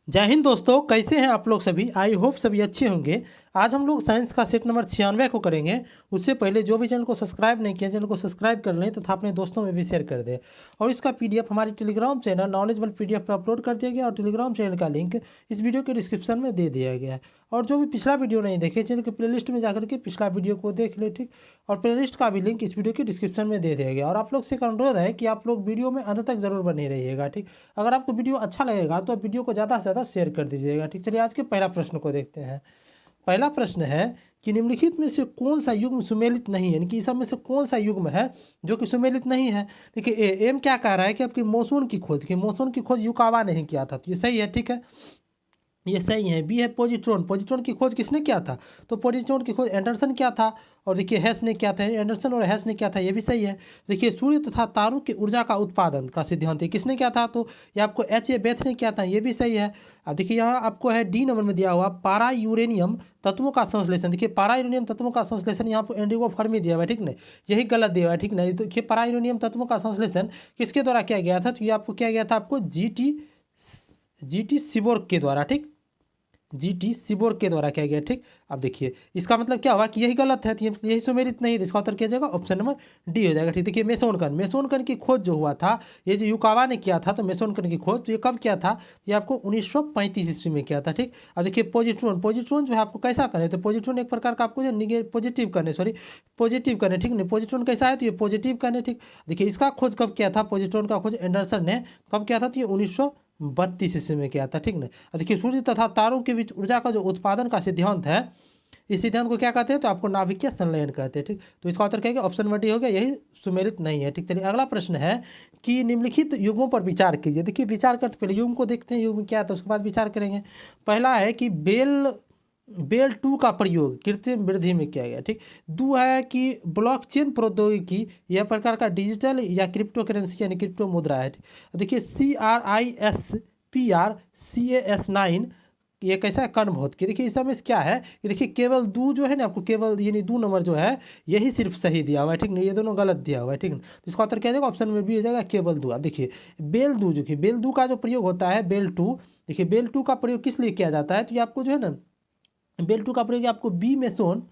जय हिंद दोस्तों, कैसे हैं आप लोग सभी। आई होप सभी अच्छे होंगे। आज हम लोग साइंस का सेट नंबर 96 को करेंगे। उससे पहले जो भी चैनल को सब्सक्राइब नहीं किया, चैनल को सब्सक्राइब कर लें तथा अपने दोस्तों में भी शेयर कर दें। और इसका पीडीएफ हमारे टेलीग्राम चैनल नॉलेजेबल पीडीएफ पर अपलोड कर दिया गया और टेलीग्राम चैनल का लिंक इस वीडियो के डिस्क्रिप्शन में दे दिया गया है। और जो भी पिछला वीडियो नहीं देखे, चैनल के प्लेलिस्ट में जाकर के पिछला वीडियो को देख ले, ठीक। और प्लेलिस्ट का भी लिंक इस वीडियो के डिस्क्रिप्शन में दे दिया गया। और आप लोग से एक अनुरोध है कि आप लोग वीडियो में अंत तक जरूर बने रहिएगा, ठीक। अगर आपको वीडियो अच्छा लगेगा तो आप वीडियो को ज़्यादा से ज़्यादा शेयर कर दीजिएगा, ठीक। चलिए आज के पहला प्रश्न को देखते हैं। पहला प्रश्न है कि निम्नलिखित में से कौन सा युग्म सुमेलित नहीं है, यानी कि इस सब में से कौन सा युग्म है जो कि सुमेलित नहीं है। देखिए एम क्या कह रहा है कि आपकी मौसोन की खोज की, मौसोन की खोज युकावा नहीं किया था, तो ये सही है, ठीक है, ये सही है। बी है पॉजिट्रॉन, पॉजिट्रॉन की खोज किसने किया था, तो पॉजिट्रॉन की खोज एंडरसन किया था। और देखिए हैस ने किया था, एंडरसन और हैस ने किया था, ये भी सही है। देखिए सूर्य तथा तारों की ऊर्जा का उत्पादन का सिद्धांत किसने किया था, तो ये आपको एच ए बेथ ने किया था, ये भी सही है। अब देखिए यहाँ आपको है डी नंबर में दिया हुआ पारा यूरेनियम तत्वों का संश्लेषण। देखिए पारा यूरेनियम तत्वों का संश्लेषण यहाँ पर एंड्रिगो फर्मी दिया हुआ है, ठीक नहीं, यही गलत दिया हुआ है, ठीक नहीं। तो देखिए पारा यूरेनियम तत्वों का संश्लेषण किसके द्वारा किया गया था, तो ये आपको किया गया था आपको जीटी सिबोर्ग के द्वारा, ठीक, जीटी सिबोर्ग के द्वारा किया गया, ठीक। अब देखिए इसका मतलब क्या हुआ कि यही गलत है, तो यही सुमेलित नहीं है, तो इसका उत्तर किया जाएगा ऑप्शन नंबर डी हो जाएगा, ठीक। देखिए मेसोनकन, मेसोनकन की खोज जो हुआ था, ये जो युकावा ने किया था, तो मेसोनकन की खोज तो ये कब किया था, ये आपको 1935 ईस्वी में किया था, ठीक। अब देखिए पॉजिट्रॉन, पॉजिट्रॉन जो है आपको कैसा करना है, तो पॉजिट्रॉन एक प्रकार का आपको जो पॉजिटिव करने, सॉरी पॉजिटिव करने, ठीक नहीं, पॉजिट्रॉन कैसा है तो ये पॉजिटिव करने, ठीक। देखिए इसका खोज कब किया था, पॉजिट्रॉन का खोज एंडरसन ने कब किया था, तो ये 1932 ईस्वी में किया था, ठीक ना। देखिए सूर्य तथा तारों के बीच ऊर्जा का जो उत्पादन का सिद्धांत है, इस सिद्धांत को क्या कहते हैं, तो आपको नाभिकीय संलयन कहते हैं, ठीक। तो इसका उत्तर क्या है, ऑप्शन नंबर डी हो गया, यही सुमेलित नहीं है, ठीक। चलिए अगला प्रश्न है कि निम्नलिखित युग्मों पर विचार कीजिए। देखिए विचार करते पहले युग्म को देखते हैं, युग्म क्या है तो उसके बाद विचार करेंगे। पहला है कि बेल टू का प्रयोग कृत्रिम वृद्धि में किया गया, ठीक। दो है कि ब्लॉकचेन प्रौद्योगिकी यह प्रकार का डिजिटल या क्रिप्टो करेंसी यानी क्रिप्टो मुद्रा है, ठीक। देखिए CRISPR ये कैसा है, कण भौतिकी। देखिए इस समय क्या है कि देखिए केवल दो जो है ना, आपको केवल यानी 2 नंबर जो है यही सिर्फ सही दिया हुआ है, ठीक नहीं, ये दोनों गलत दिया हुआ है, ठीक ना। तो इसका उत्तर क्या जाएगा, ऑप्शन में बी हो जाएगा केवल 2। अब देखिए बेल दो, जो कि बेल दो का जो प्रयोग होता है बेल टू, देखिए बेल टू का प्रयोग किस लिए किया जाता है, तो ये आपको जो है ना बेल टू का प्रयोग आपको बी मेसोन,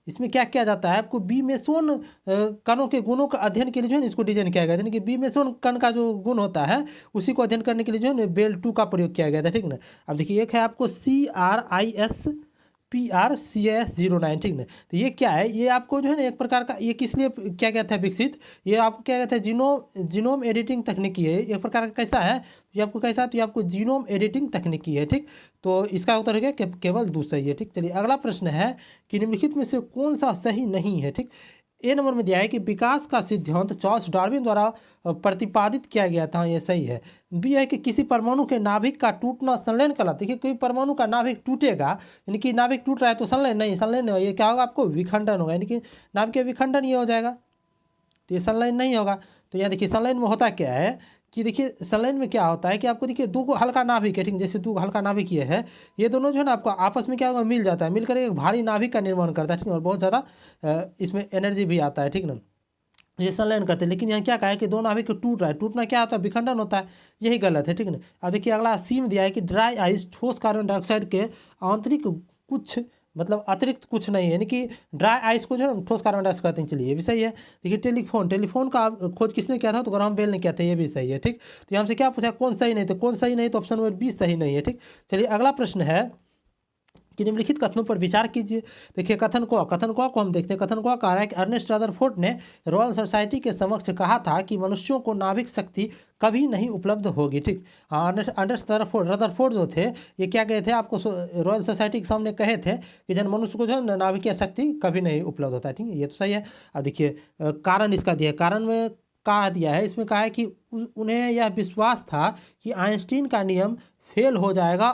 इसमें क्या किया जाता है आपको बी मेसोन कणों के गुणों का अध्ययन के लिए जो है ना इसको डिजाइन किया गया था, यानी कि बी मेसोन कण का जो गुण होता है उसी को अध्ययन करने के लिए जो है ना बेल टू का प्रयोग किया गया था, ठीक ना। अब देखिए एक है आपको CRISPR-Cas09, ठीक ना। तो ये क्या है, ये आपको जो है ना एक प्रकार का ये किस लिए क्या गया था विकसित, ये आपको क्या गया था जीनोम एडिटिंग तकनीकी है, एक प्रकार का कैसा है, ये आपको कैसा है, तो ये आपको जीनोम एडिटिंग तकनीकी है, ठीक। तो इसका उत्तर हो गया केवल दूसरा ही है, ठीक। चलिए अगला प्रश्न है कि निम्नलिखित में से कौन सा सही नहीं है, ठीक। ए नंबर में दिया है कि विकास का सिद्धांत चार्ल्स डार्विन द्वारा प्रतिपादित किया गया था, ये सही है। बी है कि किसी परमाणु के नाभिक का टूटना संलयन कहलाता है। देखिए कोई परमाणु का नाभिक टूटेगा, यानी कि नाभिक टूट रहा है तो संलयन नहीं, संलयन नहीं होगा, ये क्या होगा आपको विखंडन होगा, यानी कि नाभिक विखंडन ये हो जाएगा, तो ये संलयन नहीं होगा। तो यहाँ देखिए संलयन में होता क्या है कि देखिए संलयन में क्या होता है कि आपको देखिए दो हल्का नाभिक है, ठीक, जैसे दो हल्का नाभिक ये है, ये दोनों जो है ना आपको आपस में क्या होगा मिल जाता है, मिलकर एक भारी नाभिक का निर्माण करता है, ठीक, और बहुत ज़्यादा इसमें एनर्जी भी आता है, ठीक ना, ये संलयन करते हैं। लेकिन यहाँ क्या कहा है कि दो नाभिक टूट रहा है, टूटना क्या होता है, विखंडन होता है, यही गलत है, ठीक ना। अब देखिए अगला सी में दिया है कि ड्राई आइस ठोस कार्बन डाइऑक्साइड के आंतरिक कुछ मतलब अतिरिक्त कुछ नहीं है, यानी कि ड्राई आइस को जो है ना ठोस कार्बन डाइऑक्साइड कहते हैं, चलिए ये भी सही है। देखिए टेलीफोन का खोज किसने किया था, तो ग्राहम बेल ने किया था, ये भी सही है, ठीक। तो यहाँ से क्या पूछा कौन सही नहीं, तो कौन सही नहीं, तो ऑप्शन नंबर बी सही नहीं है, ठीक। चलिए अगला प्रश्न है कि निम्नलिखित कथनों पर विचार कीजिए। देखिए कथन को हम देखते हैं। कथन को कह रहा है कि अर्नेस्ट रदरफोर्ड ने रॉयल सोसाइटी के समक्ष कहा था कि मनुष्यों को नाभिक शक्ति कभी नहीं उपलब्ध होगी, ठीक। अर्नेस्ट रदरफोर्ड जो थे ये क्या कहे थे आपको रॉयल सोसाइटी के सामने कहे थे कि जन मनुष्य को जो है नाभिकीय शक्ति कभी नहीं उपलब्ध होता है, ठीक है, ये तो सही है। अब देखिए कारण इसका दिया है, कारण में कहा दिया है, इसमें कहा है कि उन्हें यह विश्वास था कि आइंस्टीन का नियम फेल हो जाएगा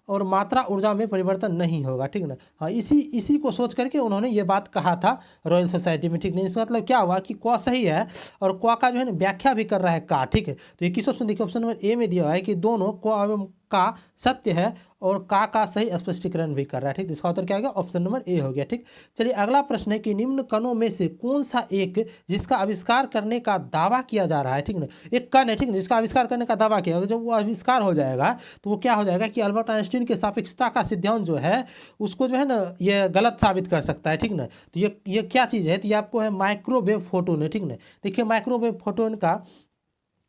और मात्रा ऊर्जा में परिवर्तन नहीं होगा, ठीक ना। हाँ इसी को सोच करके उन्होंने ये बात कहा था रॉयल सोसाइटी में, ठीक नहीं। इसका मतलब क्या हुआ कि क्वा सही है और क्वा का जो है ना व्याख्या भी कर रहा है का, ठीक है। तो ये किस ऑप्शन देखिए, ऑप्शन नंबर ए में दिया हुआ है कि दोनों क्वा एवं का सत्य है और का सही स्पष्टीकरण भी कर रहा है। ठीक, इसका उत्तर क्या हो गया? ऑप्शन नंबर ए हो गया। ठीक, चलिए अगला प्रश्न है कि निम्न कणों में से कौन सा एक जिसका आविष्कार करने का दावा किया जा रहा है, ठीक ना, एक कण है, ठीक ना, जिसका आविष्कार करने का दावा किया, जब वो आविष्कार हो जाएगा तो वो क्या हो जाएगा कि अल्बर्ट आइंस्टीन के सापेक्षता का सिद्धांत जो है उसको जो है ना ये गलत साबित कर सकता है। ठीक ना, तो ये क्या चीज़ है? तो ये आपको है माइक्रोवेव फोटोन है। ठीक ना, देखिए माइक्रोवेव फोटोन का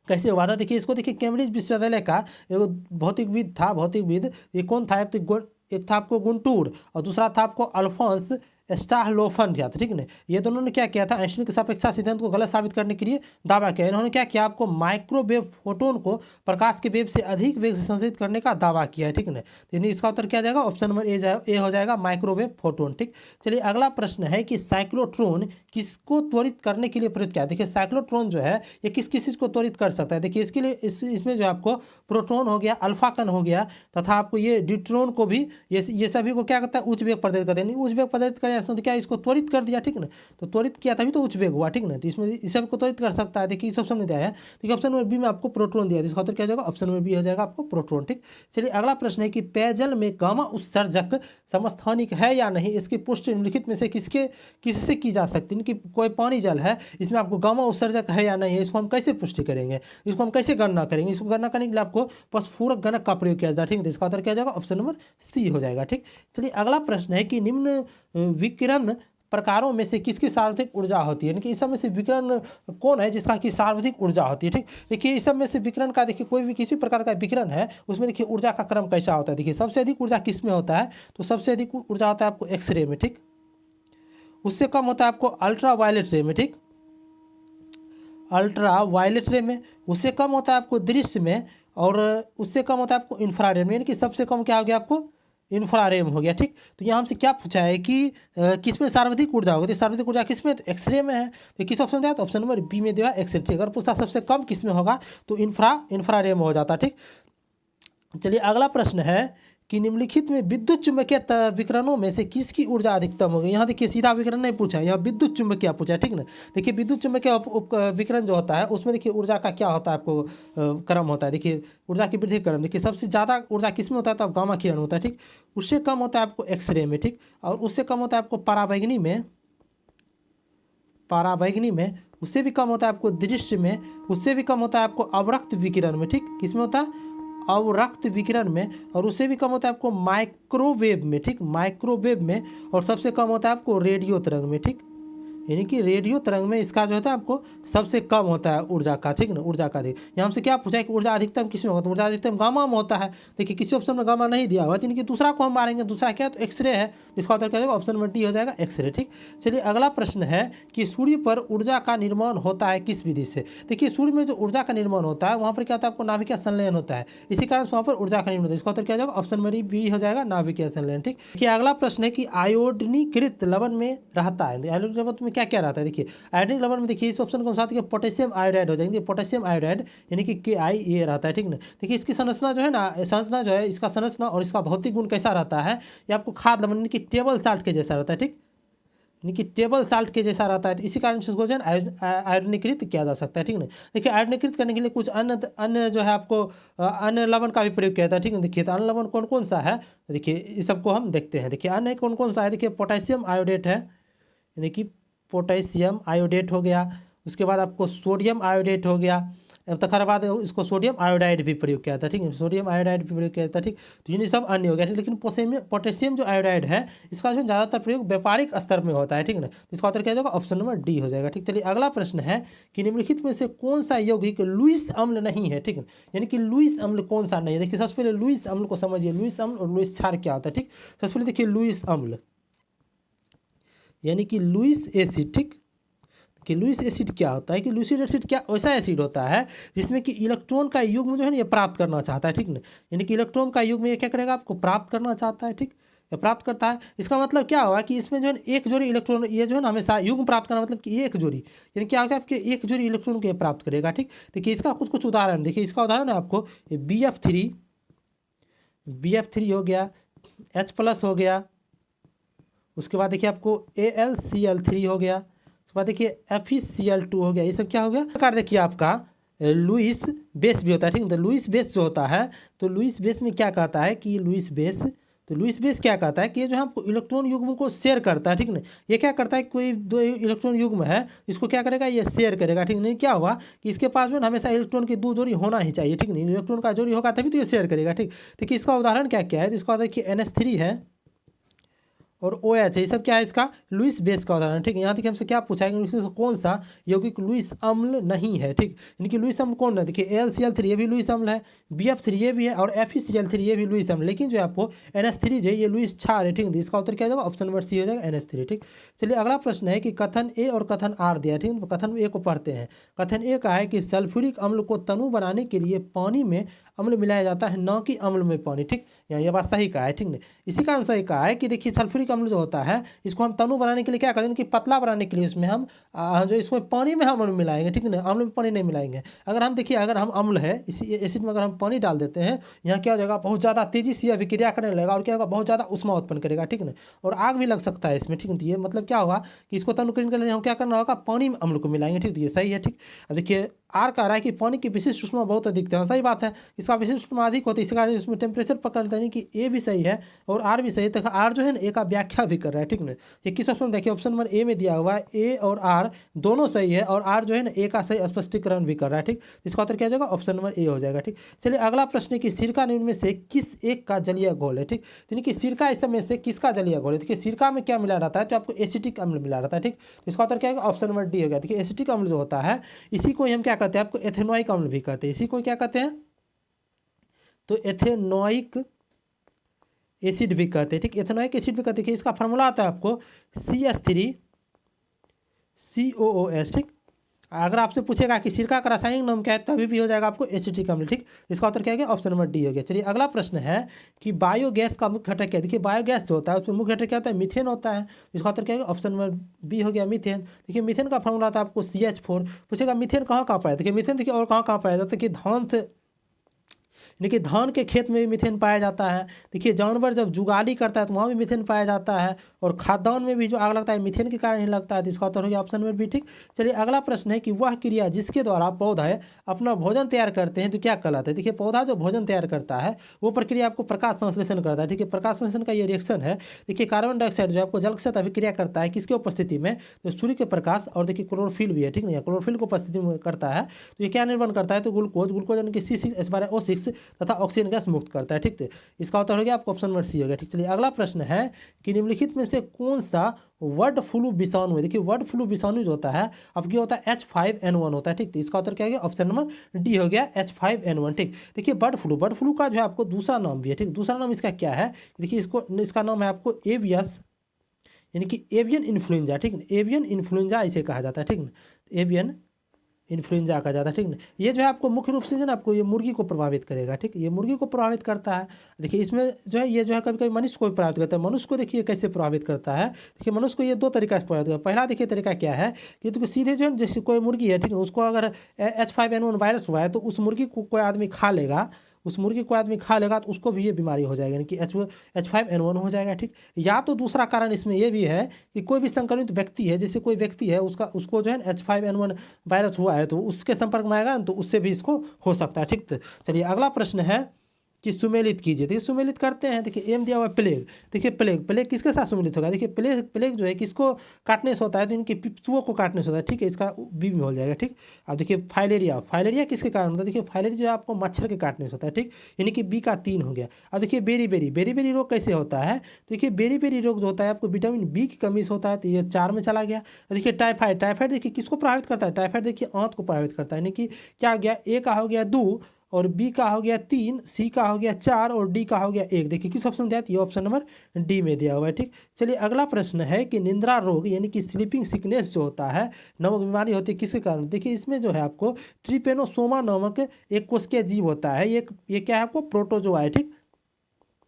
कैसे हुआ था? देखिए इसको देखिए कैम्ब्रिज विश्वविद्यालय का एक भौतिकविद था, भौतिकविद ये कौन था? एक था आपको गुंटूर और दूसरा था आपको अल्फोंस स्टाहलोफन किया था। ठीक है, ये दोनों ने क्या किया था? आइंस्टीन के सापेक्षता सिद्धांत को गलत साबित करने के लिए दावा किया। इन्होंने क्या किया? आपको माइक्रोवेव फोटोन को प्रकाश के वेग से अधिक वेग से संशोधित करने का दावा किया है। ठीक है, तो इसका उत्तर क्या जाएगा? ऑप्शन नंबर ए हो जाएगा, माइक्रोवेव फोटोन। ठीक, चलिए अगला प्रश्न है कि साइक्लोट्रॉन किसको त्वरित करने के लिए प्रयुक्त किया? देखिए साइक्लोट्रॉन जो है ये किस चीज़ को त्वरित कर सकता है? देखिए इसके लिए इसमें जो आपको प्रोटॉन हो गया, अल्फा कण हो गया तथा आपको ये ड्यूट्रॉन को भी ये सभी को क्या करता है? उच्च वेग प्रदर्शित करता है। उच्च वेग प्रदर्शित कर तो क्या इसको त्वरित कर दिया। ठीक ना, तो त्वरित किया तभी तो उच्च वेग हुआ। ठीक ना, तो इसमें इस सब को त्वरित कर सकता है। देखिए इस ऑप्शन में दिया है, देखिए ऑप्शन नंबर बी में आपको प्रोटॉन दिया है, इसका उत्तर क्या जाएगा? ऑप्शन नंबर बी हो जाएगा आपको प्रोटॉन। ठीक, चलिए अगला प्रश्न है कि पेयजल में गामा उत्सर्जक समस्थानिक है या नहीं, इसकी पुष्टि निम्नलिखित में से किससे की जा सकती है? कि कोई पानी जल है इसमें आपको गामा उत्सर्जक है या नहीं है, इसको हम कैसे पुष्टि करेंगे? इसको हम कैसे गणना करेंगे? इसको गणना करने के लिए आपको फॉस्फोरक गणक का प्रयोग किया जाए। ठीक है, इसका उत्तर क्या जाएगा? ऑप्शन नंबर सी हो जाएगा। ठीक, चलिए अगला प्रश्न है कि निम्न विकिरण प्रकारों में से किसकी सार्वत्रिक ऊर्जा होती है? यानी कि इस सब में से विकिरण कौन है जिसका कि सार्वत्रिक ऊर्जा होती है? ठीक, देखिए इस सब में से विकिरण का देखिए कोई भी किसी प्रकार का विकिरण है उसमें देखिए ऊर्जा का क्रम कैसा होता है? देखिए सबसे अधिक ऊर्जा किस में होता है? तो सबसे अधिक ऊर्जा होता है आपको एक्सरे में। ठीक, उससे कम होता है आपको अल्ट्रा वायलेट रे में। ठीक, अल्ट्रा वायलेट रे में, उससे कम होता है आपको दृश्य में और उससे कम होता है आपको इंफ्रारेड में। यानी कि सबसे कम क्या हो गया? आपको इंफ्रारेड हो गया। ठीक, तो यहाँ हमसे क्या पूछा है कि किस में सर्वाधिक ऊर्जा होगी? तो सर्वाधिक ऊर्जा किस में? तो एक्सरे में है। तो किस ऑप्शन दिया? तो ऑप्शन नंबर बी में दिया एक्सरे। ठीक, अगर पूछता सबसे कम किस में होगा तो इंफ्रारेड में हो जाता। ठीक, चलिए अगला प्रश्न है कि निम्नलिखित में विद्युत चुंबकीय विकिरणों में से किसकी ऊर्जा अधिकतम होगी? यहाँ देखिए सीधा विकिरण नहीं पूछा है, यहाँ विद्युत चुंबकीय पूछा है। ठीक ना, देखिए विद्युत चुंबकीय विकिरण जो होता है उसमें देखिए ऊर्जा का क्या होता है? आपको क्रम होता है। देखिए ऊर्जा की वृद्धि क्रम देखिए सबसे ज़्यादा ऊर्जा किस में होता है? तो आप गामा किरण होता है। ठीक, उससे कम होता है आपको एक्सरे में। ठीक, और उससे कम होता है आपको पराबैंगनी में, उससे भी कम होता है आपको दृश्य में, उससे भी कम होता है आपको अवरक्त विकिरण में। ठीक, किस में होता है? अवरक्त विकिरण में, और उससे भी कम होता है आपको माइक्रोवेव में। ठीक, माइक्रोवेव में, और सबसे कम होता है आपको रेडियो तरंग में। ठीक, यानी कि रेडियो तरंग में इसका जो होता है आपको सबसे कम होता है ऊर्जा का। ठीक ना, ऊर्जा का देखिए यहाँ हमसे क्या पूछा है कि ऊर्जा अधिकतम किस में होगा? तो ऊर्जा अधिकतम गामा में होता है। देखिए किसी ऑप्शन में गामा नहीं दिया हुआ, यानी कि दूसरा को हम मारेंगे। दूसरा क्या है? तो एक्सरे है, इसका उत्तर क्या होगा? ऑप्शन नंबर डी हो जाएगा एक्सरे। ठीक, चलिए अगला प्रश्न है कि सूर्य पर ऊर्जा का निर्माण होता है किस विधि से? देखिए सूर्य में जो ऊर्जा का निर्माण होता है वहाँ पर क्या होता है? आपको नाभिकीय संलयन होता है, इसी कारण वहाँ पर ऊर्जा का निर्माण होता है। इसका उत्तर क्या जाएगा? ऑप्शन नंबर बी हो जाएगा, नाभिकीय संलयन। ठीक, देखिए अगला प्रश्न है कि आयोडीनीकृत लवण में रहता है, आयोडीन लवण में क्या क्या रहता है? देखिए आयोडीन लवण में देखिए इस ऑप्शन के साथ देखिए पोटेशियम आयोडाइड हो जाएंगे, पोटेशियम आयोडाइड यानी कि KI ये रहता है। ठीक ना, देखिए इसकी संरचना जो है ना, संरचना जो है इसका संरचना और इसका भौतिक गुण कैसा रहता है? ये आपको खाद लवण यानी कि टेबल साल्ट के जैसा रहता है। ठीक, यानी कि टेबल साल्ट के जैसा रहता है, तो इसी कारण से इसको जो है आयोडीनीकृत किया जा सकता है। ठीक ना, देखिए आयोडीनीकृत करने के लिए कुछ अन्य जो है आपको अन्य लवण का भी प्रयोग किया जाता है। ठीक है, देखिए तो अन्य लवण कौन कौन सा है? देखिए इस सबको हम देखते हैं। देखिए अन्य कौन कौन सा है? देखिए पोटेशियम आयोडेट है, यानी कि पोटेशियम आयोडेट हो गया। उसके बाद आपको सोडियम आयोडेट हो गया। अब तक बाद इसको सोडियम आयोडाइड भी प्रयोग किया था। ठीक है, सोडियम आयोडाइड भी प्रयोग किया था। ठीक, तो ये सब अन्य हो गया। लेकिन पोटेशियम जो आयोडाइड है इसका जो ज़्यादातर प्रयोग व्यापारिक स्तर में होता है। ठीक ना, तो इसका उत्तर क्या जाएगा? ऑप्शन नंबर डी हो जाएगा। ठीक, चलिए अगला प्रश्न है कि निम्नलिखित में से कौन सा यौगिक लुईस अम्ल नहीं है? ठीक है, यानी कि लुईस अम्ल कौन सा नहीं है? देखिए सबसे पहले लुईस अम्ल को समझिए, लुईस अम्ल और लुईस क्षार क्या होता है? ठीक, सबसे पहले देखिए लुईस अम्ल यानी कि लुईस एसिड। ठीक, कि लुईस एसिड क्या होता है? कि लुईस एसिड क्या ऐसा एसिड होता है जिसमें कि इलेक्ट्रॉन का युग्म जो है ना ये प्राप्त करना चाहता है। ठीक ना, यानी कि इलेक्ट्रॉन का युग्म ये क्या करेगा? आपको प्राप्त करना चाहता है। ठीक, ये प्राप्त करता है। इसका मतलब क्या हुआ कि इसमें जो है एक जोड़ी इलेक्ट्रॉन ये जो है ना हमेशा युग्म प्राप्त करना मतलब कि एक जोड़ी, यानी क्या होगा? आपके एक जोड़ी इलेक्ट्रॉन को प्राप्त करेगा। ठीक, देखिए इसका कुछ कुछ उदाहरण देखिए, इसका उदाहरण है आपको BF3 हो गया, H+ हो गया। उसके बाद देखिए आपको AlCl3 हो गया। उसके बाद देखिए FeCl2 हो गया। ये सब क्या हो गया? प्रकार देखिए आपका लुईस बेस भी होता है, ठीक है। तो लुईस बेस जो होता है, तो लुईस बेस में क्या कहता है कि लुईस बेस क्या कहता है कि ये जो है आपको इलेक्ट्रॉन युग्म को शेयर करता है, ठीक ना। ये क्या करता है, कोई दो इलेक्ट्रॉन युग्म है, इसको क्या करेगा, ये शेयर करेगा, ठीक नहीं। क्या हुआ कि इसके पास में हमेशा इलेक्ट्रॉन की दो जोड़ी होना ही चाहिए, ठीक नहीं। इलेक्ट्रॉन का जोड़ी होगा तभी तो ये शेयर करेगा, ठीक। देखिए इसका उदाहरण क्या क्या है, तो इसका देखिए NH3 है और OH है, ये सब क्या है, इसका लुईस बेस का उदाहरण, ठीक है। यहाँ देखिए हमसे क्या पूछा है कि इसमें से कौन सा यौगिक लुईस अम्ल नहीं है, ठीक। इनकी लुईस अम्ल कौन है, देखिए AlCl3 ये भी लुईस अम्ल है, BF3 ये भी है, और FeCl3 ये भी लुईस अम्ल, लेकिन जो है आपको NH3 जो है ये लुईस क्षार है, ठीक है। इसका उत्तर क्या हो जाएगा, ऑप्शन नंबर सी हो जाएगा NH3, ठीक। चलिए अगला प्रश्न है कि कथन ए और कथन आर दिया है, ठीक है। कथन ए को पढ़ते हैं। कथन ए का है कि सल्फ्यूरिक अम्ल को तनु बनाने के लिए पानी में अम्ल मिलाया जाता है, न कि अम्ल में पानी, ठीक। यहाँ ये बात सही कहा है, ठीक है। इसी का आंसर कहा है कि देखिए सल्फ्यूरिक अम्ल जो होता है इसको हम तनु बनाने के लिए क्या करते हैं कि पतला बनाने के लिए इसमें हम जो इसमें पानी में हम अम्ल मिलाएंगे, ठीक है ना। अम्ल में पानी नहीं मिलाएंगे। अगर हम देखिए अगर हम अम्ल है इसी एसिड में अगर हम पानी डाल देते हैं, यहाँ क्या हो जाएगा, बहुत ज़्यादा तेजी से अभिक्रिया करने लगेगा और क्या होगा, बहुत ज़्यादा उष्मा उत्पन्न करेगा, ठीक है ना। और आग भी लग सकता है इसमें, ठीक है। तो ये मतलब क्या होगा कि इसको तनुकरण के लिए हम क्या करना होगा, पानी में अम्ल को मिलाएंगे, ठीक। तो ये सही है, ठीक। देखिए आर कह रहा है कि पानी की विशिष्ट उष्मा बहुत अधिक है, सही बात है। इसका विशिष्ट उष्मा अधिक होती है, इसी कारण इसमें टेम्परेचर पकड़ लेते हैं कि ए भी सही है और आर भी सही है। तो आर जो है ना ए का व्याख्या भी कर रहा है, ठीक ना। ये किस ऑप्शन में देखिए, ऑप्शन नंबर ए में दिया हुआ है ए और आर दोनों सही है, और आर जो है ना ए का सही स्पष्टीकरण भी कर रहा है, ठीक। इसका उत्तर क्या हो जाएगा, ऑप्शन नंबर ए हो जाएगा, ठीक। चलिए अगला प्रश्न है कि सिरका निम्न में से किस एक का जलीय घोल है, ठीक। यानी कि सिरका इस में से किसका जलीय घोल है। देखिए सिरका में क्या मिला रहता है, तो आपको एसिटिक अम्ल मिला रहता है, ठीक। तो इसका उत्तर क्या होगा, ऑप्शन नंबर डी हो गया। देखिए एसिटिक अम्ल जो होता है इसी को हम क्या कहते हैं, आपको एथेनोइक अम्ल भी कहते हैं। इसी को क्या कहते हैं, तो एथेनोइक एसिड भी कहते हैं, ठीक। एथेनोइक एसिड भी कहते हैं। इसका फार्मूला आता है आपको CH3COOS, ठीक। अगर आपसे पूछेगा कि सिरका का रासायनिक नाम क्या है, तभी भी हो जाएगा आपको एसिटिक अम्ल, ठीक। इसका उत्तर क्या है, ऑप्शन नंबर डी हो गया। चलिए अगला प्रश्न है कि बायोगैस का मुख्य घटक क्या है। देखिए बायोगैस जो होता है उसमें मुख्य घटक क्या होता है, मीथेन होता है। इसका उत्तर क्या है, ऑप्शन नंबर बी हो गया, मीथेन। देखिए मीथेन का फार्मूला आता है आपको CH4। पूछेगा मीथेन कहाँ पाया जाता है, देखिए मीथेन देखिए और कहाँ पाया जाता है कि धान से, देखिए धान के खेत में भी मीथेन पाया जाता है। देखिए जानवर जब जुगाली करता है तो वहाँ भी मीथेन पाया जाता है, और खाद्यान्न में भी जो आग लगता है मीथेन के कारण ही लगता है। तो इसका उत्तर हो गया ऑप्शन नंबर बी, ठीक। चलिए अगला प्रश्न है कि वह क्रिया जिसके द्वारा पौधा अपना भोजन तैयार करते हैं तो क्या कहलाता है। देखिए पौधा जो भोजन तैयार करता है वो प्रक्रिया आपको प्रकाश संश्लेषण करता है, ठीक है। प्रकाश संश्लेषण का ये रिएक्शन है। देखिए कार्बन डाइऑक्साइड जो आपको जल के साथ अभिक्रिया करता है किसके उपस्थिति में, तो सूर्य के प्रकाश, और देखिए क्लोरोफिल भी है, ठीक नहीं। क्लोरोफिल को उपस्थिति में करता है तो ये क्या निर्माण करता है, तो ग्लूकोज यानी कि C6H12O6 तथा ऑक्सीजन गैस मुक्त करता है, ठीक है। इसका उत्तर हो गया आपको ऑप्शन नंबर सी हो गया, ठीक। चलिए अगला प्रश्न है कि निम्नलिखित में से कौन सा वर्ड फ्लू विषाणु है। देखिए वर्ड फ्लू विषाणु जो होता है आपकी होता है H5N1 होता है, ठीक। तो इसका उत्तर क्या हो गया, ऑप्शन नंबर डी हो गया, H5N1, ठीक। देखिए बर्ड फ्लू का जो है आपको दूसरा नाम भी है, ठीक। दूसरा नाम इसका क्या है, देखिए इसका नाम है आपको एवियस, यानी कि एवियन इन्फ्लुएंजा, ठीक है। एवियन इन्फ्लुएंजा इसे कहा जाता है, ठीक ना। एवियन इन्फ्लुएंजा कहा जाता है, ठीक ना। ये जो है आपको मुख्य रूप से जो ना आपको ये मुर्गी को प्रभावित करेगा, ठीक। ये मुर्गी को प्रभावित करता है। देखिए इसमें जो है ये जो है कभी कभी मनुष्य को भी प्रभावित करता है। मनुष्य को देखिए कैसे प्रभावित करता है, देखिए मनुष्य को ये दो तरीका से प्रभावित करता है। पहला देखिए तरीका क्या है कि तो सीधे जो है जैसे कोई मुर्गी है, ठीक है, उसको अगर H5N1 वायरस हुआ है तो उस मुर्गी को कोई आदमी खा लेगा, तो उसको भी ये बीमारी हो जाएगी, यानी कि H5N1 हो जाएगा, ठीक। या तो दूसरा कारण इसमें ये भी है कि कोई भी संक्रमित व्यक्ति है, जैसे कोई व्यक्ति है उसको जो है H5N1 वायरस हुआ है तो उसके संपर्क में आएगा ना तो उससे भी इसको हो सकता है, ठीक। चलिए अगला प्रश्न है कि सुमेलित कीजिए। देखिए सुमेलित करते हैं। देखिए एम दिया हुआ है प्लेग। देखिए प्लेग किसके साथ सुमेलित होगा, देखिए प्लेग जो है किसको काटने से होता है, तो इनके पिप्सुओं को काटने से होता है, ठीक है। इसका बी में हो जाएगा, ठीक। अब देखिए फाइलेरिया किसके कारण होता है, देखिए फाइलेरिया जो है आपको मच्छर के काटने से होता है, ठीक। यानी कि बी का 3 हो गया। अब देखिए बेरी रोग कैसे होता है, देखिए बेरी रोग जो होता है आपको विटामिन बी की कमी से होता है, तो ये 4 में चला गया। देखिए टाइफाइड देखिए किसको प्रभावित करता है, टाइफाइड देखिए आंत को प्रभावित करता है, यानी कि क्या हो गया, ए का हो गया 2 और बी का हो गया 3, सी का हो गया 4 और डी का हो गया 1। देखिए किस ऑप्शन में दिया, ये ऑप्शन नंबर डी में दिया हुआ है, ठीक। चलिए अगला प्रश्न है कि निद्रा रोग यानी कि स्लीपिंग सिकनेस जो होता है, नमक बीमारी होती है, किसके कारण। देखिए इसमें जो है आपको ट्रिपेनोसोमा नामक एक कोशिकीय जीव होता है, ये क्या है आपको प्रोटोजोआ है, ठीक।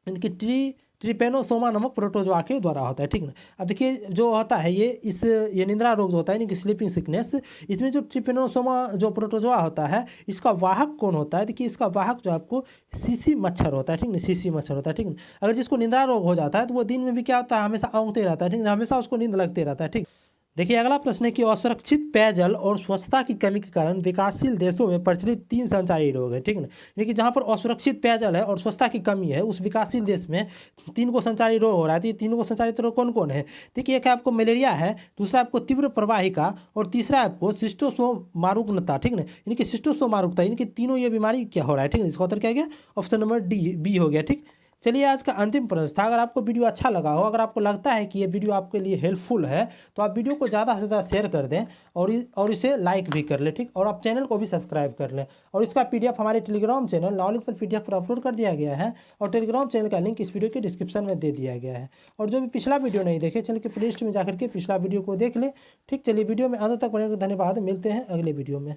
इनकी ट्रिपेनोसोमा नामक प्रोटोजोआ के द्वारा होता है, ठीक ना। अब देखिए जो होता है ये निद्रा रोग जो होता है यानी कि स्लीपिंग सिकनेस, इसमें जो ट्रिपेनोसोमा जो प्रोटोजोआ होता है इसका वाहक कौन होता है, देखिए इसका वाहक जो आपको सीसी मच्छर होता है, ठीक ना। सीसी मच्छर होता है, ठीक ना। अगर जिसको निद्रा रोग हो जाता है तो वो दिन में भी क्या होता है, हमेशा औंगते रहता है, ठीक ना, हमेशा उसको नींद लगते रहता है, ठीक। देखिए अगला प्रश्न है कि असुरक्षित पेयजल और स्वच्छता की कमी के कारण विकासशील देशों में प्रचलित 3 संचारी रोग है, ठीक है ना। यानी कि जहाँ पर असुरक्षित पेयजल है और स्वच्छता की कमी है, उस विकासशील देश में 3 को संचारी रोग हो रहा है। तो ये 3 को संचारित रोग कौन कौन है? देखिए एक है आपको मलेरिया है, दूसरा आपको तीव्र प्रवाहिका और तीसरा आपको शिस्टोसोमारुग्नता, ठीक है ना। यानी कि शिस्टोसोमारुग्नता, यानी कि तीनों ये बीमारी क्या हो रहा है, ठीक है। इसका उत्तर क्या गया? ऑप्शन नंबर डी, बी हो गया, ठीक। चलिए आज का अंतिम प्रश्न था। अगर आपको वीडियो अच्छा लगा हो, अगर आपको लगता है कि ये वीडियो आपके लिए हेल्पफुल है, तो आप वीडियो को ज़्यादा से ज़्यादा शेयर कर दें और इसे लाइक भी कर लें, ठीक। और आप चैनल को भी सब्सक्राइब कर लें। और इसका पीडीएफ हमारे टेलीग्राम चैनल नॉलेज पर पीडीएफ पर अपलोड कर दिया गया है, और टेलीग्राम चैनल का लिंक इस वीडियो के डिस्क्रिप्शन में दे दिया गया है। और जो भी पिछला वीडियो नहीं देखे, चैनल के प्लेलिस्ट में जाकर के पिछला वीडियो को देख ले, ठीक। चलिए वीडियो में अंत तक बने रहने धन्यवाद। मिलते हैं अगले वीडियो में।